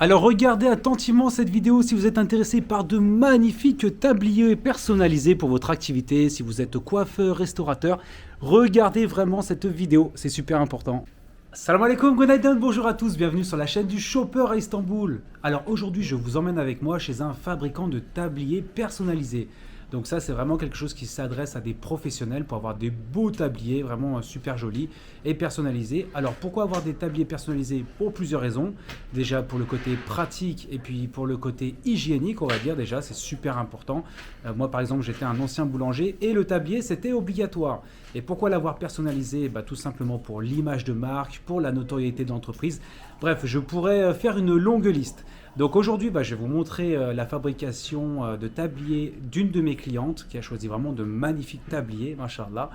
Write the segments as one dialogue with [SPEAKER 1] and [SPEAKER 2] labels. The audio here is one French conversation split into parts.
[SPEAKER 1] Alors regardez attentivement cette vidéo si vous êtes intéressé par de magnifiques tabliers personnalisés pour votre activité. Si vous êtes coiffeur, restaurateur, regardez vraiment cette vidéo, c'est super important. Salam alaikum, Gonaïdan, bonjour à tous, bienvenue sur la chaîne du Shopper à Istanbul. Alors aujourd'hui je vous emmène avec moi chez un fabricant de tabliers personnalisés. Donc ça c'est vraiment quelque chose qui s'adresse à des professionnels pour avoir des beaux tabliers vraiment super jolis et personnalisés. Alors pourquoi avoir des tabliers personnalisés? Pour plusieurs raisons. Déjà pour le côté pratique et puis pour le côté hygiénique, on va dire déjà, c'est super important. Moi par exemple j'étais un ancien boulanger et le tablier c'était obligatoire. Et pourquoi l'avoir personnalisé? Tout simplement pour l'image de marque, pour la notoriété d'entreprise. Bref, je pourrais faire une longue liste. Donc aujourd'hui, je vais vous montrer la fabrication de tabliers d'une de mes clientes qui a choisi vraiment de magnifiques tabliers, machallah.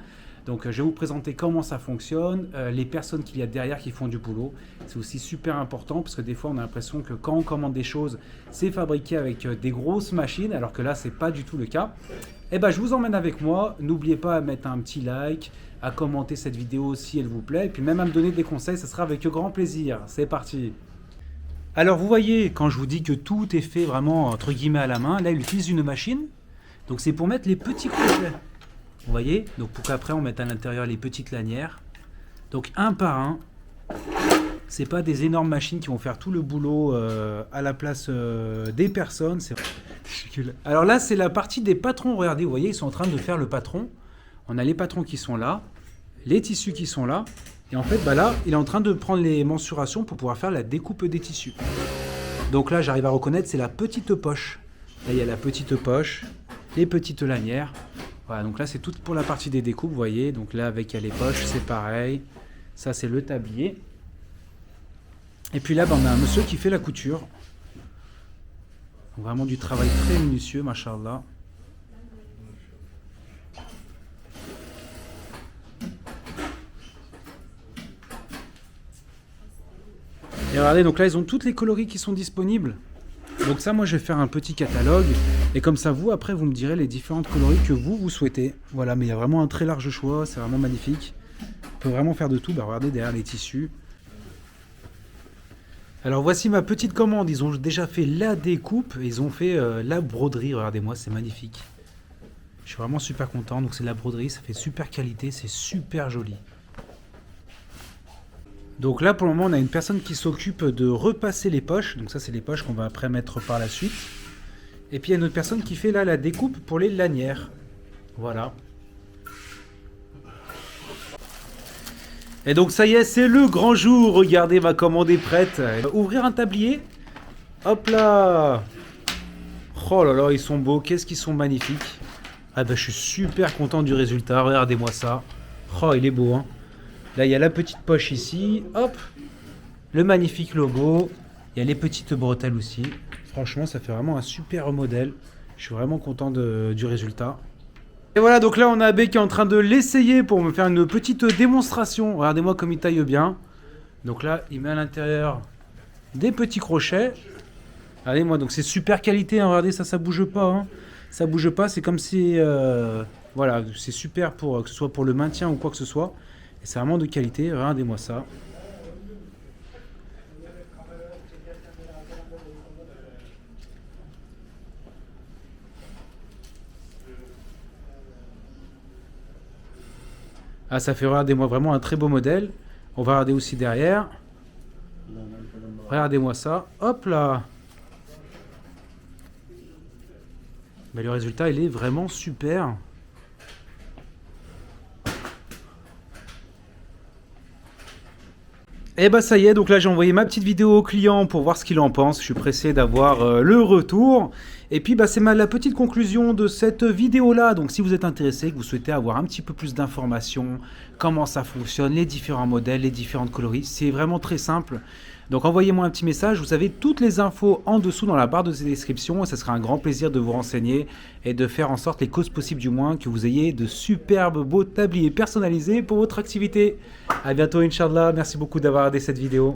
[SPEAKER 1] Donc je vais vous présenter comment ça fonctionne, les personnes qu'il y a derrière qui font du boulot. C'est aussi super important parce que des fois on a l'impression que quand on commande des choses, c'est fabriqué avec des grosses machines, alors que là c'est pas du tout le cas. Je vous emmène avec moi. N'oubliez pas à mettre un petit like, à commenter cette vidéo si elle vous plaît, et puis même à me donner des conseils, ça sera avec grand plaisir. C'est parti. Alors vous voyez, quand je vous dis que tout est fait vraiment entre guillemets à la main, là il utilise une machine. Donc c'est pour mettre les petits crochets. Vous voyez, donc pour qu'après on mette à l'intérieur les petites lanières. Donc un par un. C'est pas des énormes machines qui vont faire tout le boulot à la place des personnes. Alors là c'est la partie des patrons. Regardez, vous voyez, ils sont en train de faire le patron. On a les patrons qui sont là, les tissus qui sont là. Et en fait, là, il est en train de prendre les mensurations pour pouvoir faire la découpe des tissus. Donc là, j'arrive à reconnaître, c'est la petite poche. Là, il y a la petite poche, les petites lanières. Voilà, donc là, c'est tout pour la partie des découpes, vous voyez. Donc là, avec les poches, c'est pareil. Ça, c'est le tablier. Et puis là, on a un monsieur qui fait la couture. Donc, vraiment du travail très minutieux, machallah. Et regardez, donc là, ils ont toutes les coloris qui sont disponibles. Donc ça, moi, je vais faire un petit catalogue. Et comme ça, vous, après, vous me direz les différentes coloris que vous souhaitez. Voilà, mais il y a vraiment un très large choix. C'est vraiment magnifique. On peut vraiment faire de tout. Regardez, derrière les tissus. Alors, voici ma petite commande. Ils ont déjà fait la découpe. Et ils ont fait la broderie. Regardez-moi, c'est magnifique. Je suis vraiment super content. Donc, c'est de la broderie. Ça fait super qualité. C'est super joli. Donc là, pour le moment, on a une personne qui s'occupe de repasser les poches. Donc ça, c'est les poches qu'on va après mettre par la suite. Et puis, il y a une autre personne qui fait là la découpe pour les lanières. Voilà. Et donc, ça y est, c'est le grand jour. Regardez, ma commande est prête. Ouvrir un tablier. Hop là. Oh là là, ils sont beaux. Qu'est-ce qu'ils sont magnifiques. Je suis super content du résultat. Regardez-moi ça. Oh, il est beau, hein. Là, il y a la petite poche ici, hop, le magnifique logo, il y a les petites bretelles aussi. Franchement, ça fait vraiment un super modèle. Je suis vraiment content du résultat. Et voilà, donc là, on a Abbé qui est en train de l'essayer pour me faire une petite démonstration. Regardez-moi comme il taille bien. Donc là, il met à l'intérieur des petits crochets. Regardez-moi, donc c'est super qualité, hein. Regardez, ça bouge pas, hein. Ça bouge pas, c'est comme si... voilà, c'est super pour que ce soit pour le maintien ou quoi que ce soit. Et c'est vraiment de qualité, regardez-moi ça. Ah, ça fait, regardez-moi, vraiment un très beau modèle. On va regarder aussi derrière. Regardez-moi ça. Hop là. Le résultat, il est vraiment super. Et ça y est, donc là j'ai envoyé ma petite vidéo au client pour voir ce qu'il en pense. Je suis pressé d'avoir le retour. Et puis c'est la petite conclusion de cette vidéo là. Donc si vous êtes intéressé, que vous souhaitez avoir un petit peu plus d'informations, comment ça fonctionne, les différents modèles, les différentes coloris, c'est vraiment très simple. Donc envoyez-moi un petit message, vous avez toutes les infos en dessous dans la barre de description. Et ça sera un grand plaisir de vous renseigner et de faire en sorte, les causes possibles du moins, que vous ayez de superbes beaux tabliers personnalisés pour votre activité. A bientôt Inch'Allah, merci beaucoup d'avoir regardé cette vidéo.